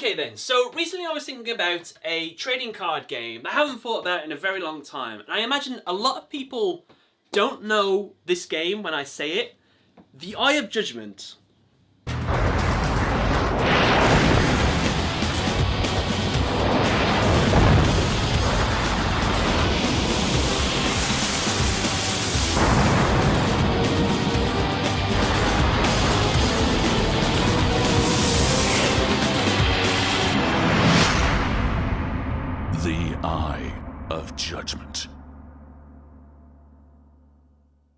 Okay then, so recently I was thinking about a trading card game that I haven't thought about in a very long time. And I imagine a lot of people don't know this game when I say it. The Eye of Judgment. The Eye of Judgment.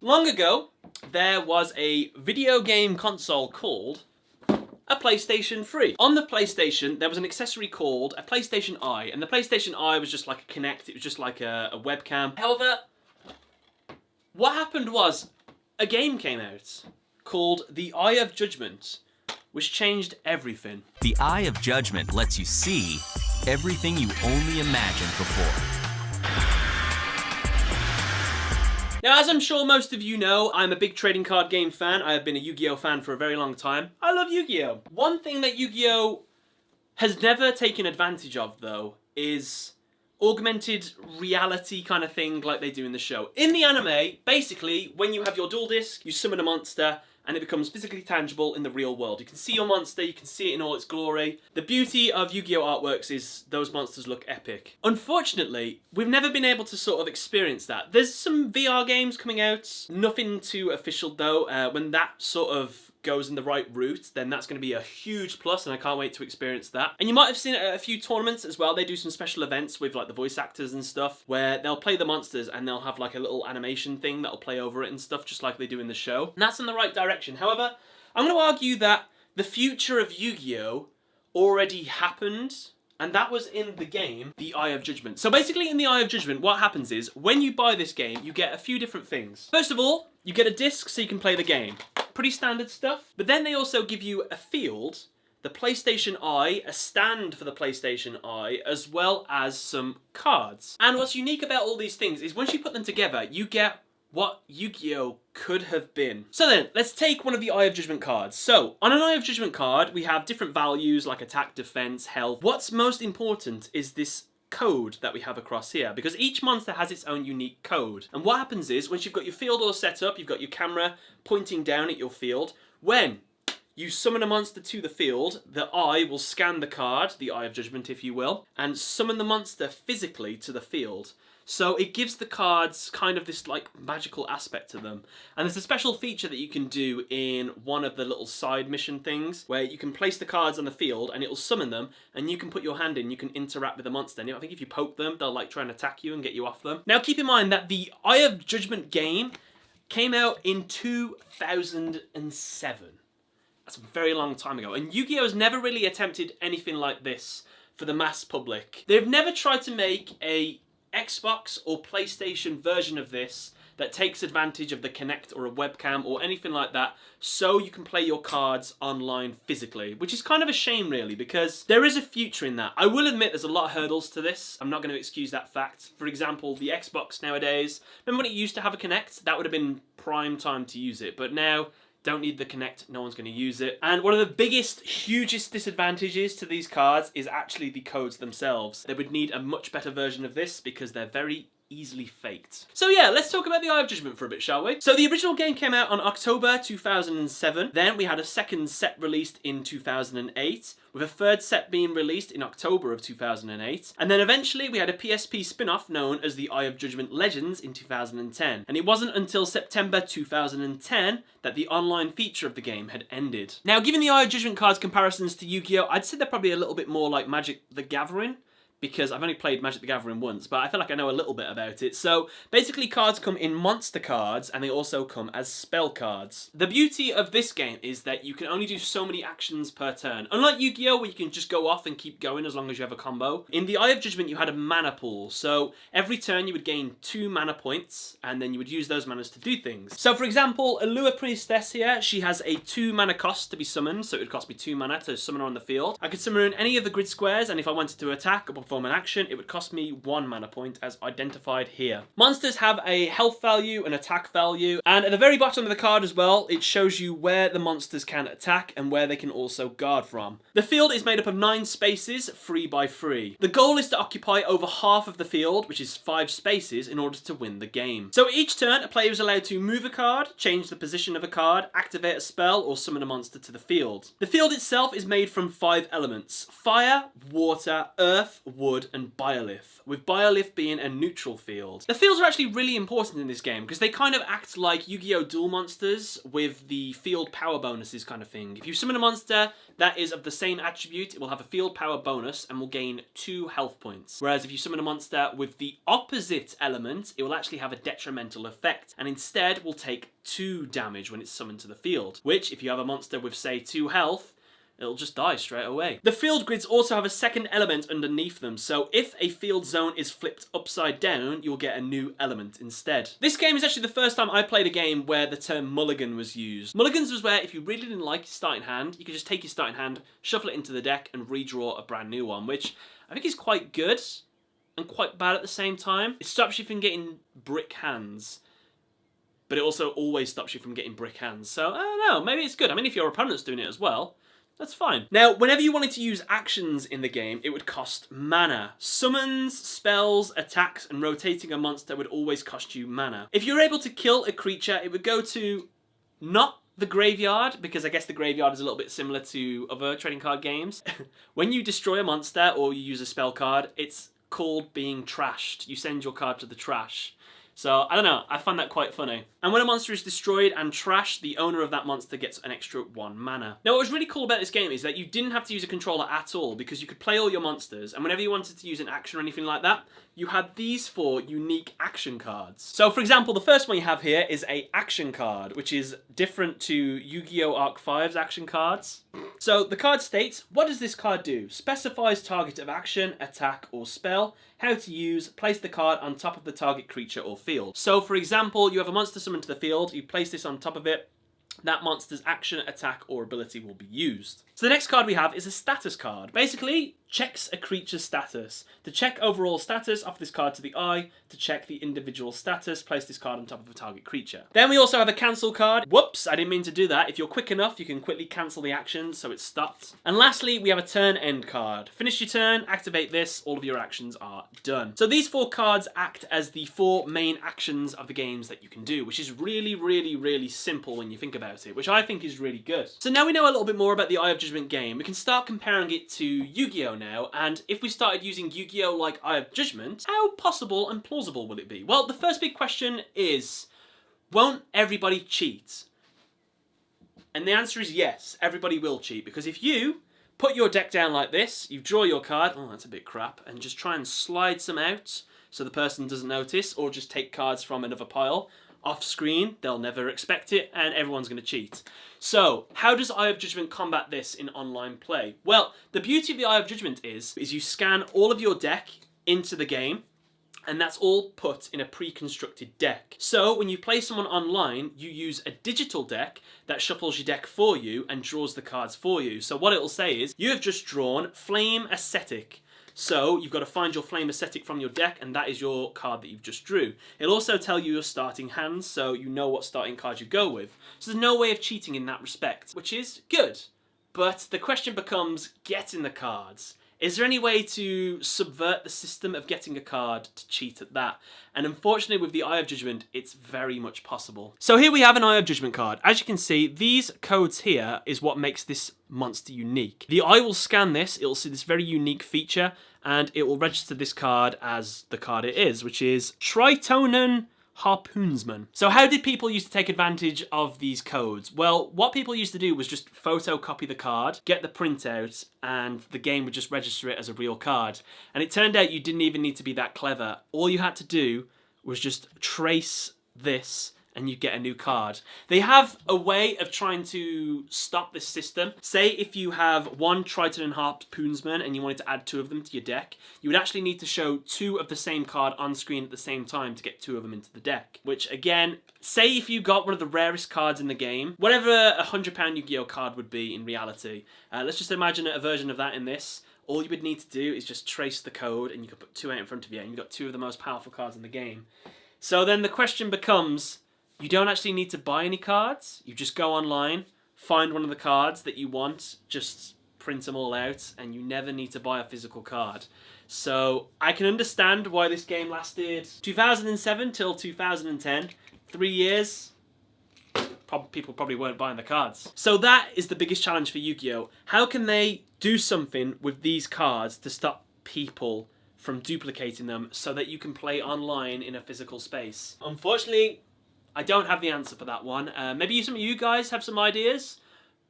Long ago, there was a video game console called a PlayStation 3. On the PlayStation, there was an accessory called a PlayStation Eye, and the PlayStation Eye was just like a Kinect, it was just like a webcam. However, what happened was, a game came out called The Eye of Judgment, which changed everything. The Eye of Judgment lets you see everything you only imagined before. Now, as I'm sure most of you know, I'm a big trading card game fan. I have been a Yu-Gi-Oh fan for a very long time. I love Yu-Gi-Oh! One thing that Yu-Gi-Oh has never taken advantage of, though, is augmented reality kind of thing like they do in the show. In the anime, basically, when you have your dual disc, you summon a monster, and it becomes physically tangible in the real world. You can see your monster, you can see it in all its glory. The beauty of Yu-Gi-Oh artworks is those monsters look epic. Unfortunately, we've never been able to sort of experience that. There's some VR games coming out, nothing too official though. When that sort of goes in the right route, then that's going to be a huge plus, and I can't wait to experience that. And you might have seen it at a few tournaments as well. They do some special events with like the voice actors and stuff, where they'll play the monsters and they'll have like a little animation thing that'll play over it and stuff, just like they do in the show. And that's in the right direction. However, I'm going to argue that the future of Yu-Gi-Oh already happened, and that was in the game, The Eye of Judgment. So basically in The Eye of Judgment, what happens is, when you buy this game, you get a few different things. First of all, you get a disc so you can play the game. Pretty standard stuff. But then they also give you a field, the PlayStation Eye, a stand for the PlayStation Eye, as well as some cards. And what's unique about all these things is once you put them together, you get what Yu-Gi-Oh could have been. So then, let's take one of the Eye of Judgment cards. So, on an Eye of Judgment card, we have different values like attack, defense, health. What's most important is this code that we have across here, because each monster has its own unique code. And what happens is, once you've got your field all set up, you've got your camera pointing down at your field, when you summon a monster to the field, the eye will scan the card, the Eye of Judgment if you will, and summon the monster physically to the field. So it gives the cards kind of this like magical aspect to them. And there's a special feature that you can do in one of the little side mission things where you can place the cards on the field and it will summon them, and you can put your hand in, you can interact with the monster. And I think if you poke them, they'll like try and attack you and get you off them. Now keep in mind that the Eye of Judgment game came out in 2007. That's a very long time ago. And Yu-Gi-Oh has never really attempted anything like this for the mass public. They've never tried to make a Xbox or PlayStation version of this that takes advantage of the Kinect or a webcam or anything like that, so you can play your cards online physically, which is kind of a shame really, because there is a future in that. I will admit there's a lot of hurdles to this. I'm not going to excuse that fact. For example, the Xbox nowadays, remember when it used to have a Kinect? That would have been prime time to use it, but now don't need the Kinect, no one's going to use it. And one of the biggest, hugest disadvantages to these cards is actually the codes themselves. They would need a much better version of this because they're very easily faked. So yeah, let's talk about the Eye of Judgment for a bit, shall we? So the original game came out on October 2007. Then we had a second set released in 2008, with a third set being released in October of 2008. And then eventually we had a PSP spin-off known as the Eye of Judgment Legends in 2010. And it wasn't until September 2010 that the online feature of the game had ended. Now, given the Eye of Judgment cards comparisons to Yu-Gi-Oh, I'd say they're probably a little bit more like Magic the Gathering, because I've only played Magic the Gathering once, but I feel like I know a little bit about it. So basically cards come in monster cards, and they also come as spell cards. The beauty of this game is that you can only do so many actions per turn. Unlike Yu-Gi-Oh, where you can just go off and keep going as long as you have a combo, in the Eye of Judgment you had a mana pool. So every turn you would gain 2 mana points, and then you would use those manas to do things. So for example, Alua Priestess here, she has a 2 mana cost to be summoned, so it would cost me 2 mana to summon her on the field. I could summon her in any of the grid squares, and if I wanted to attack up perform an action, it would cost me 1 mana point as identified here. Monsters have a health value, an attack value, and at the very bottom of the card as well, it shows you where the monsters can attack and where they can also guard from. The field is made up of 9 spaces, 3 by 3. The goal is to occupy over half of the field, which is 5 spaces, in order to win the game. So each turn, a player is allowed to move a card, change the position of a card, activate a spell, or summon a monster to the field. The field itself is made from 5 elements: fire, water, earth, wood, and biolith, with biolith being a neutral field. The fields are actually really important in this game because they kind of act like Yu-Gi-Oh! Duel monsters with the field power bonuses kind of thing. If you summon a monster that is of the same attribute, it will have a field power bonus and will gain 2 health points. Whereas if you summon a monster with the opposite element, it will actually have a detrimental effect and instead will take 2 damage when it's summoned to the field, which if you have a monster with say 2 health, it'll just die straight away. The field grids also have a second element underneath them, so if a field zone is flipped upside down, you'll get a new element instead. This game is actually the first time I played a game where the term mulligan was used. Mulligans was where if you really didn't like your starting hand, you could just take your starting hand, shuffle it into the deck, and redraw a brand new one, which I think is quite good and quite bad at the same time. It stops you from getting brick hands, but it also always stops you from getting brick hands. So, I don't know, maybe it's good. I mean, if your opponent's doing it as well, that's fine. Now, whenever you wanted to use actions in the game, it would cost mana. Summons, spells, attacks, and rotating a monster would always cost you mana. If you were able to kill a creature, it would go to not the graveyard, because I guess the graveyard is a little bit similar to other trading card games. When you destroy a monster or you use a spell card, it's called being trashed. You send your card to the trash. So, I don't know, I find that quite funny. And when a monster is destroyed and trashed, the owner of that monster gets an extra 1 mana. Now, what was really cool about this game is that you didn't have to use a controller at all, because you could play all your monsters, and whenever you wanted to use an action or anything like that, you had these 4 unique action cards. So, for example, the first one you have here is a action card, which is different to Yu-Gi-Oh! Arc 5's action cards. So, the card states, what does this card do? Specifies target of action, attack, or spell. How to use, place the card on top of the target creature or field. So, for example, you have a monster summoned to the field, you place this on top of it, that monster's action, attack, or ability will be used. So the next card we have is a status card. Basically, checks a creature's status. To check overall status, offer this card to the eye. To check the individual status, place this card on top of a target creature. Then we also have a cancel card. Whoops, I didn't mean to do that. If you're quick enough, you can quickly cancel the action, so it's stopped. And lastly, we have a turn end card. Finish your turn, activate this, all of your actions are done. So these 4 cards act as the 4 main actions of the games that you can do, which is really, really, really simple when you think about it, which I think is really good. So now we know a little bit more about the Eye of Judgment game, we can start comparing it to Yu-Gi-Oh! Now, and if we started using Yu-Gi-Oh! Like Eye of Judgment, how possible and plausible will it be? Well, the first big question is, won't everybody cheat? And the answer is yes, everybody will cheat, because if you put your deck down like this, you draw your card, oh that's a bit crap, and just try and slide some out so the person doesn't notice, or just take cards from another pile, off screen, they'll never expect it, and everyone's going to cheat. So, how does Eye of Judgment combat this in online play? Well, the beauty of the Eye of Judgment is you scan all of your deck into the game, and that's all put in a pre-constructed deck. So, when you play someone online, you use a digital deck that shuffles your deck for you and draws the cards for you. So what it'll say is, you have just drawn Flame Ascetic. So you've got to find your Flame Ascetic from your deck, and that is your card that you've just drew. It'll also tell you your starting hands, so you know what starting card you go with. So there's no way of cheating in that respect, which is good. But the question becomes, getting the cards. Is there any way to subvert the system of getting a card to cheat at that? And unfortunately with the Eye of Judgment, it's very much possible. So here we have an Eye of Judgment card. As you can see, these codes here is what makes this monster unique. The eye will scan this, it'll see this very unique feature, and it will register this card as the card it is, which is Tritonen Harpoonsman. So how did people used to take advantage of these codes? Well, what people used to do was just photocopy the card, get the printout, and the game would just register it as a real card. And it turned out you didn't even need to be that clever. All you had to do was just trace this and you get a new card. They have a way of trying to stop this system. Say if you have one Triton and Harpoonsman and you wanted to add 2 of them to your deck, you would actually need to show 2 of the same card on screen at the same time to get 2 of them into the deck. Which again, say if you got one of the rarest cards in the game, whatever a £100 Yu-Gi-Oh card would be in reality, let's just imagine a version of that in this. all you would need to do is just trace the code and you could put 2 out in front of you and you've got 2 of the most powerful cards in the game. So then the question becomes, you don't actually need to buy any cards. You just go online, find one of the cards that you want, just print them all out, and you never need to buy a physical card. So I can understand why this game lasted 2007 till 2010. 3 years. People probably weren't buying the cards. So that is the biggest challenge for Yu-Gi-Oh! How can they do something with these cards to stop people from duplicating them so that you can play online in a physical space? Unfortunately, I don't have the answer for that one. Maybe some of you guys have some ideas,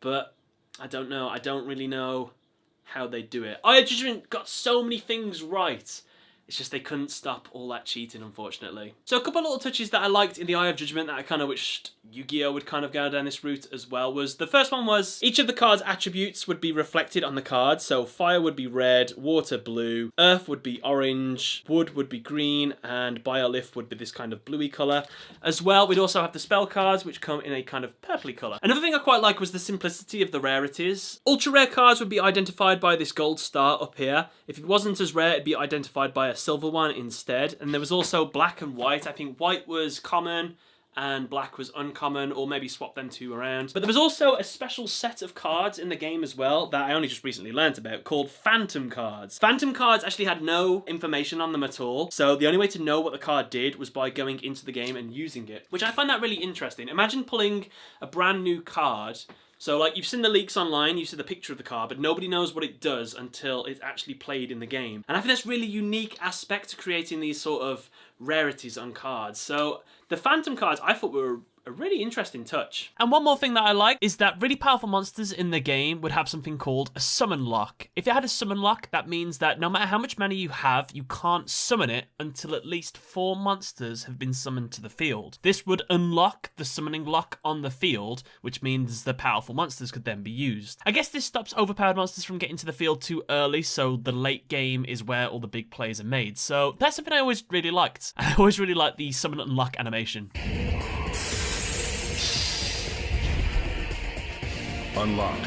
but I don't know. I don't really know how they do it. Judgement got so many things right. It's just they couldn't stop all that cheating, unfortunately. So a couple of little touches that I liked in the Eye of Judgement that I kind of wished Yu-Gi-Oh! Would kind of go down this route as well was, the first one was each of the card's attributes would be reflected on the card. So fire would be red, water blue, earth would be orange, wood would be green, and biolith would be this kind of bluey colour. As well, we'd also have the spell cards, which come in a kind of purpley colour. Another thing I quite like was the simplicity of the rarities. Ultra rare cards would be identified by this gold star up here. If it wasn't as rare, it'd be identified by a silver one instead. And there was also black and white. I think white was common and black was uncommon, or maybe swap them 2 around. But there was also a special set of cards in the game as well that I only just recently learnt about, called Phantom cards. Phantom cards actually had no information on them at all, so the only way to know what the card did was by going into the game and using it, which I find that really interesting. Imagine pulling a brand new card. So, like, you've seen the leaks online, you see the picture of the card, but nobody knows what it does until it's actually played in the game. And I think that's a really unique aspect to creating these sort of rarities on cards. So, the Phantom cards I thought were a really interesting touch. And one more thing that I like is that really powerful monsters in the game would have something called a summon lock. If it had a summon lock, that means that no matter how much mana you have, you can't summon it until at least 4 monsters have been summoned to the field. This would unlock the summoning lock on the field, which means the powerful monsters could then be used. I guess this stops overpowered monsters from getting to the field too early, so the late game is where all the big plays are made. So that's something I always really liked. I always really liked the summon unlock animation. Unlock.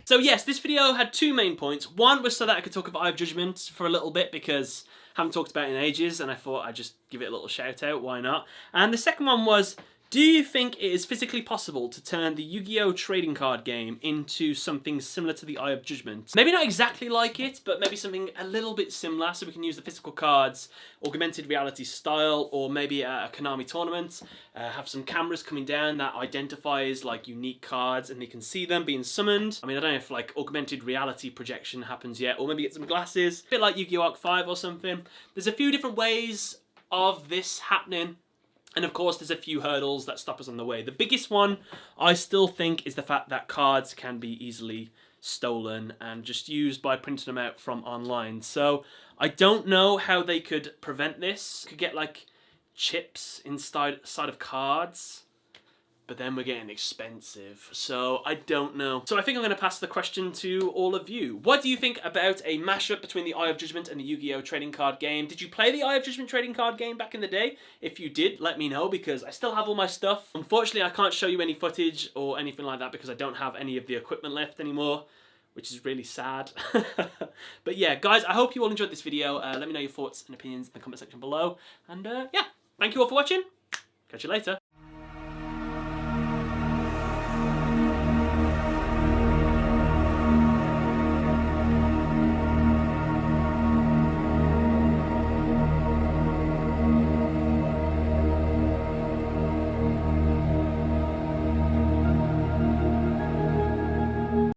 So yes, this video had 2 main points. One was so that I could talk about Eye of Judgement for a little bit because I haven't talked about it in ages and I thought I'd just give it a little shout out, why not? And the second one was, do you think it is physically possible to turn the Yu-Gi-Oh! Trading card game into something similar to the Eye of Judgement? Maybe not exactly like it, but maybe something a little bit similar, so we can use the physical cards, augmented reality style, or maybe a Konami tournament, have some cameras coming down that identifies like unique cards and they can see them being summoned. I mean, I don't know if like augmented reality projection happens yet, or maybe get some glasses, a bit like Yu-Gi-Oh! Arc 5 or something. There's a few different ways of this happening. And of course, there's a few hurdles that stop us on the way. The biggest one, I still think, is the fact that cards can be easily stolen and just used by printing them out from online. So I don't know how they could prevent this. Could get like chips inside of cards, but then we're getting expensive. So I don't know. So I think I'm going to pass the question to all of you. What do you think about a mashup between the Eye of Judgement and the Yu-Gi-Oh! Trading card game? Did you play the Eye of Judgement trading card game back in the day? If you did, let me know because I still have all my stuff. Unfortunately, I can't show you any footage or anything like that because I don't have any of the equipment left anymore, which is really sad. But yeah, guys, I hope you all enjoyed this video. Let me know your thoughts and opinions in the comment section below. And yeah, thank you all for watching. Catch you later.